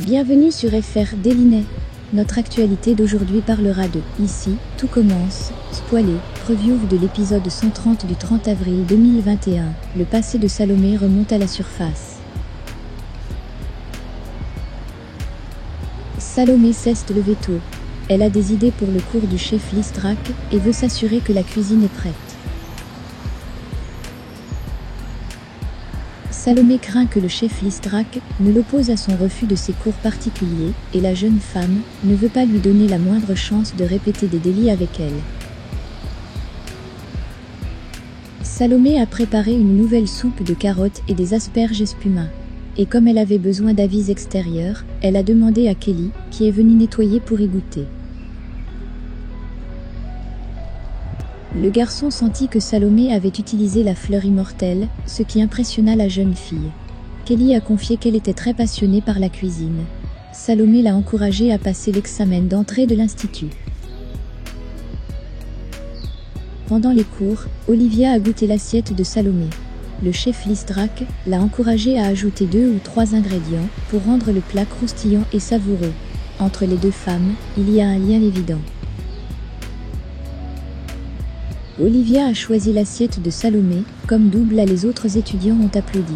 Bienvenue sur FR Dailynet. Notre actualité d'aujourd'hui parlera de « Ici, tout commence », spoilé, preview de l'épisode 130 du 30 avril 2021. Le passé de Salomé remonte à la surface. Salomé cesse de lever tôt. Elle a des idées pour le cours du chef Listrak et veut s'assurer que la cuisine est prête. Salomé craint que le chef Listrak ne l'oppose à son refus de ses cours particuliers, et la jeune femme ne veut pas lui donner la moindre chance de répéter des délits avec elle. Salomé a préparé une nouvelle soupe de carottes et des asperges espuma. Et comme elle avait besoin d'avis extérieurs, elle a demandé à Kelly, qui est venue nettoyer pour y goûter. Le garçon sentit que Salomé avait utilisé la fleur immortelle, ce qui impressionna la jeune fille. Kelly a confié qu'elle était très passionnée par la cuisine. Salomé l'a encouragée à passer l'examen d'entrée de l'institut. Pendant les cours, Olivia a goûté l'assiette de Salomé. Le chef Listrak l'a encouragée à ajouter 2 ou 3 ingrédients pour rendre le plat croustillant et savoureux. Entre les deux femmes, il y a un lien évident. Olivia a choisi l'assiette de Salomé, comme double les autres étudiants ont applaudi.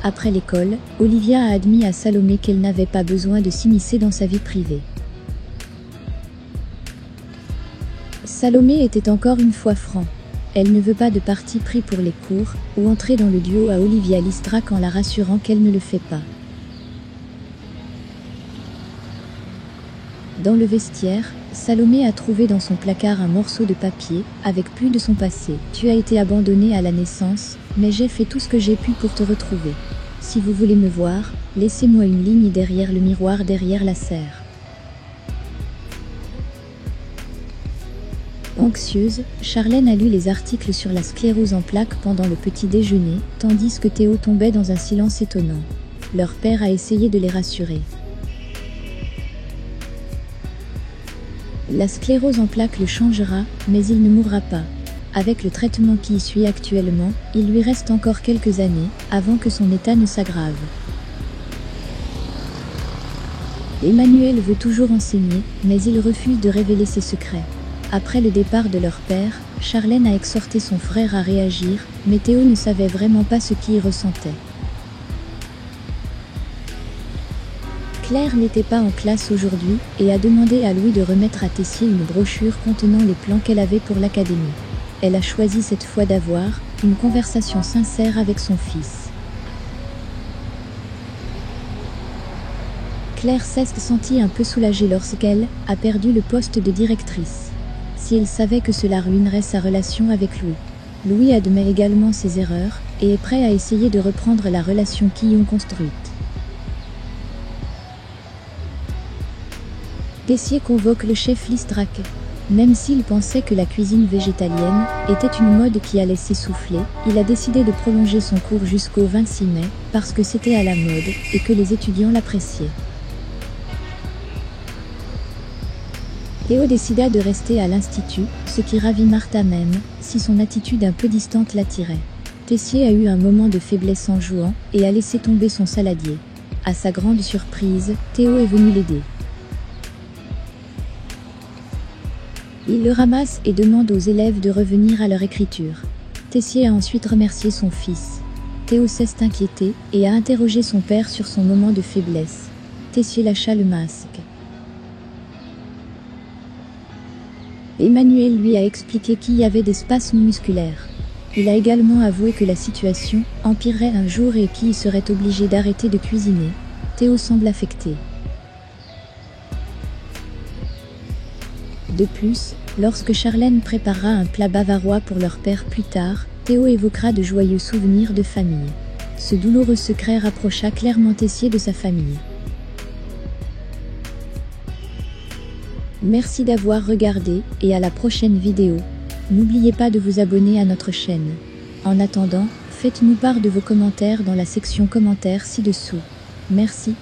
Après l'école, Olivia a admis à Salomé qu'elle n'avait pas besoin de s'immiscer dans sa vie privée. Salomé était encore une fois franc. Elle ne veut pas de parti pris pour les cours, ou entrer dans le duo à Olivia Listrak en la rassurant qu'elle ne le fait pas. Dans le vestiaire, Salomé a trouvé dans son placard un morceau de papier, avec plus de son passé. « Tu as été abandonné à la naissance, mais j'ai fait tout ce que j'ai pu pour te retrouver. Si vous voulez me voir, laissez-moi une ligne derrière le miroir derrière la serre. » Anxieuse, Charlène a lu les articles sur la sclérose en plaques pendant le petit déjeuner, tandis que Théo tombait dans un silence étonnant. Leur père a essayé de les rassurer. La sclérose en plaques le changera, mais il ne mourra pas. Avec le traitement qui y suit actuellement, il lui reste encore quelques années, avant que son état ne s'aggrave. Emmanuel veut toujours enseigner, mais il refuse de révéler ses secrets. Après le départ de leur père, Charlène a exhorté son frère à réagir, mais Théo ne savait vraiment pas ce qu'il ressentait. Claire n'était pas en classe aujourd'hui et a demandé à Louis de remettre à Tessier une brochure contenant les plans qu'elle avait pour l'académie. Elle a choisi cette fois d'avoir une conversation sincère avec son fils. Claire s'est sentie un peu soulagée lorsqu'elle a perdu le poste de directrice. Si elle savait que cela ruinerait sa relation avec Louis. Louis admet également ses erreurs et est prêt à essayer de reprendre la relation qu'ils ont construite. Tessier convoque le chef Listrak. Même s'il pensait que la cuisine végétalienne était une mode qui allait s'essouffler, il a décidé de prolonger son cours jusqu'au 26 mai, parce que c'était à la mode et que les étudiants l'appréciaient. Théo décida de rester à l'institut, ce qui ravit Martha même, si son attitude un peu distante l'attirait. Tessier a eu un moment de faiblesse en jouant et a laissé tomber son saladier. À sa grande surprise, Théo est venu l'aider. Il le ramasse et demande aux élèves de revenir à leur écriture. Tessier a ensuite remercié son fils. Théo s'est inquiété et a interrogé son père sur son moment de faiblesse. Tessier lâcha le masque. Emmanuel lui a expliqué qu'il y avait des spasmes musculaires. Il a également avoué que la situation empirerait un jour et qu'il serait obligé d'arrêter de cuisiner. Théo semble affecté. De plus, lorsque Charlène préparera un plat bavarois pour leur père plus tard, Théo évoquera de joyeux souvenirs de famille. Ce douloureux secret rapprocha clairement Tessier de sa famille. Merci d'avoir regardé et à la prochaine vidéo. N'oubliez pas de vous abonner à notre chaîne. En attendant, faites-nous part de vos commentaires dans la section commentaires ci-dessous. Merci.